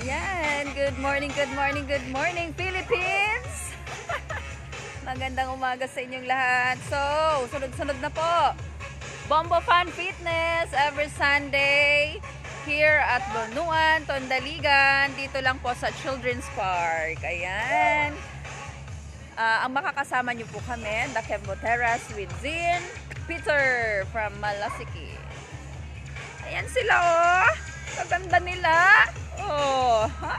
Ayan, good morning, good morning, good morning, Philippines! Magandang umaga sa inyong lahat. So, sunod-sunod na po. Bombo Fun Fitness every Sunday here at Bunuan, Tondaligan. Dito lang po sa Children's Park. Ayan. Ang makakasama niyo po kami, the Kembo Terrace with Zin, Peter from Malasiki. Ayan sila oh. Kaganda nila. Oh. Ha?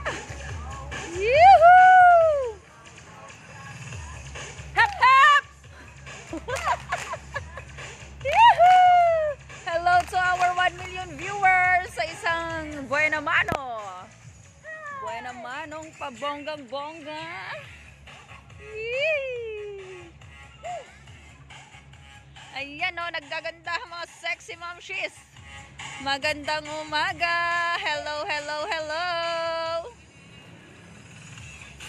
Yoo-hoo! Hap hap! Yoo-hoo! Hello to our 1 million viewers sa isang Buena Mano. Buena Manong pabonggang-bongga. Ayan o, naggaganda mga sexy momshies. Magandang umaga. Hello, hello, hello.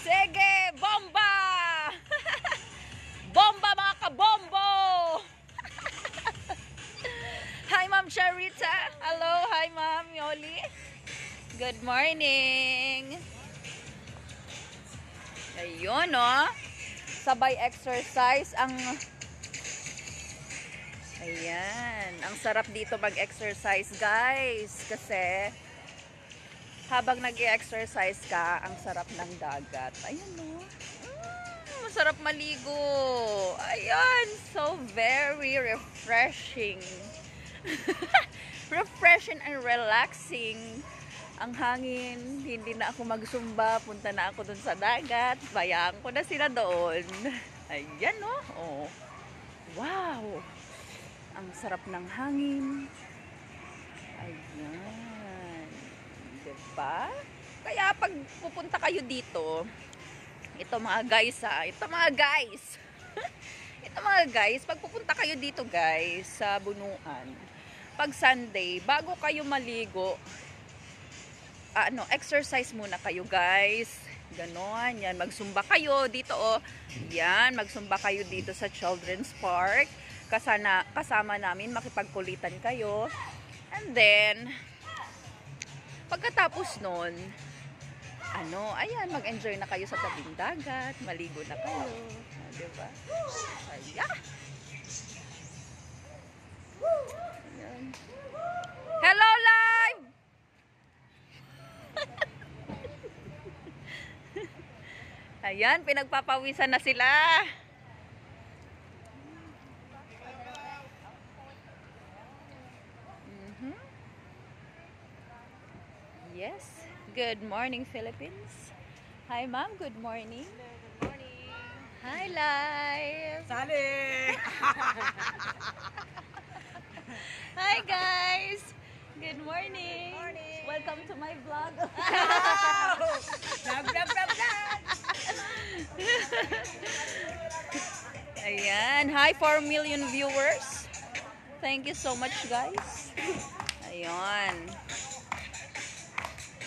Sige, bomba! Bomba mga kabombo! Hi Ma'am Charita. Hello, hi Ma'am Yoli. Good morning. Ayun oh. Sabay exercise ang ayan, ang sarap dito mag-exercise guys kasi habang nag-i-exercise ka, ang sarap ng dagat. Ayan no. Masarap maligo. Ayan, so very refreshing. Refreshing and relaxing. Ang hangin, hindi na ako magsumba, punta na ako dun sa dagat, bayaan ko na sila doon. Ayan no. Oh. Wow. Ang sarap ng hangin. Ayan. Diba? Kaya pag pupunta kayo dito, ito mga guys ha, ito mga guys. Ito mga guys, pag pupunta kayo dito guys, sa Bunuan, pag Sunday, bago kayo maligo, exercise muna kayo guys. Ganon, yan, magsumba kayo dito oh. Yan, magsumba kayo dito sa Children's Park. Kasama namin, makipagkulitan kayo. And then, pagkatapos nun, ayan, mag-enjoy na kayo sa tabing dagat, maligo na kayo. Diba? Ayan. Ayan. Hello, live! Ayan, pinagpapawisan na sila. Yes. Good morning, Philippines. Hi, Ma'am. Good morning. Good morning. Hi, Live. Sali! Hi, guys. Good morning. Good morning. Welcome to my vlog. Vlog, vlog, vlog, vlog! Ayan. Hi, 4 million viewers. Thank you so much, guys. Ayan.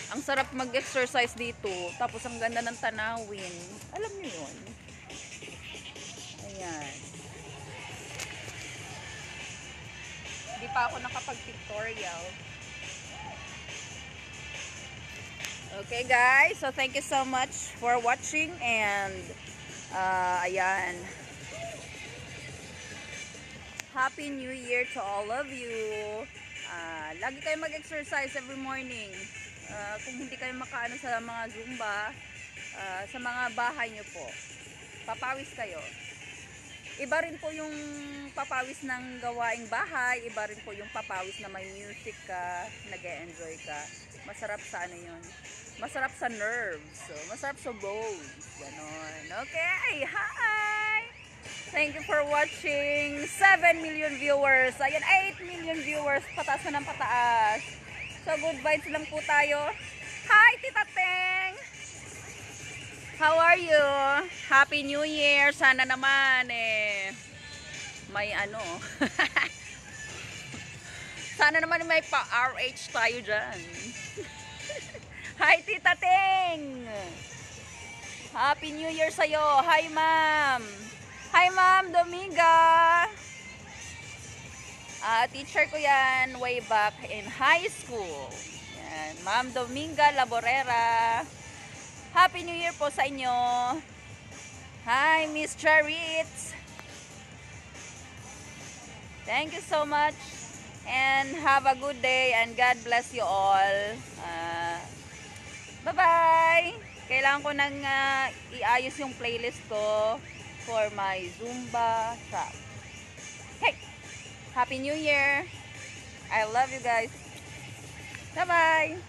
Ang sarap mag-exercise dito. Tapos ang ganda ng tanawin. Alam niyo yun. Ayan. Hindi pa ako nakapag-tutorial. Okay guys. So thank you so much for watching. And ayan. Happy New Year to all of you. Lagi kayo mag-exercise every morning. Kung hindi kayo makaano sa mga Zumba, sa mga bahay nyo po, papawis kayo. Iba rin po yung papawis ng gawaing bahay, iba rin po yung papawis na may music ka, nag-e-enjoy ka. Masarap sa ano yun? Masarap sa nerves, so, masarap sa bones. Ganon. Okay, hi! Thank you for watching. 7 million viewers. Ayan, 8 million viewers. Pataas na ng pataas. So, good vibes lang po tayo. Hi, Tita Teng! How are you? Happy New Year! Sana naman may sana naman may pa-RH tayo dyan. Hi, Tita Teng! Happy New Year sa'yo! Hi, Ma'am! Hi, Ma'am Dominga! Teacher ko yan way back in high school. Yan. Ma'am Dominga Laborera. Happy New Year po sa inyo. Hi, Miss Charitz. Thank you so much. And have a good day and God bless you all. Bye-bye! Kailangan ko nang iayos yung playlist ko for my Zumba shop. Hey! Happy New Year! I love you guys. Bye-bye!